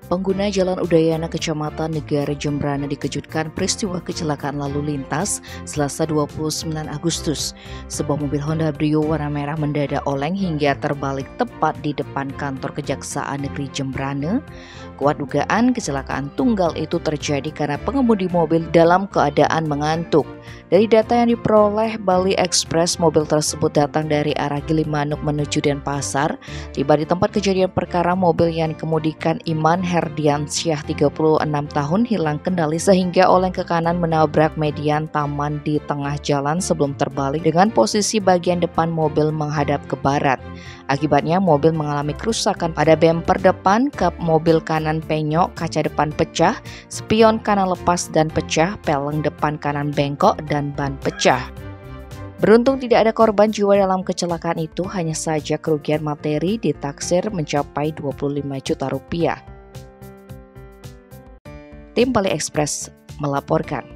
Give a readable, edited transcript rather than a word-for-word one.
Pengguna Jalan Udayana Kecamatan Negara Jembrana dikejutkan peristiwa kecelakaan lalu lintas Selasa 29 Agustus. Sebuah mobil Honda Brio warna merah mendadak oleng hingga terbalik tepat di depan kantor Kejaksaan Negeri Jembrana. Kuat dugaan kecelakaan tunggal itu terjadi karena pengemudi mobil dalam keadaan mengantuk. Dari data yang diperoleh Bali Express, mobil tersebut datang dari arah Gilimanuk menuju Denpasar. Tiba di tempat kejadian perkara, mobil yang dikemudikan Iman Herdiansyah 36 tahun hilang kendali sehingga oleng ke kanan menabrak median taman di tengah jalan sebelum terbalik dengan posisi bagian depan mobil menghadap ke barat. Akibatnya mobil mengalami kerusakan pada bemper depan, kap mobil kanan penyok, kaca depan pecah, spion kanan lepas dan pecah, peleng depan kanan bengkok dan ban pecah. Beruntung tidak ada korban jiwa dalam kecelakaan itu, hanya saja kerugian materi ditaksir mencapai 25 juta rupiah. Tim Bali Express melaporkan.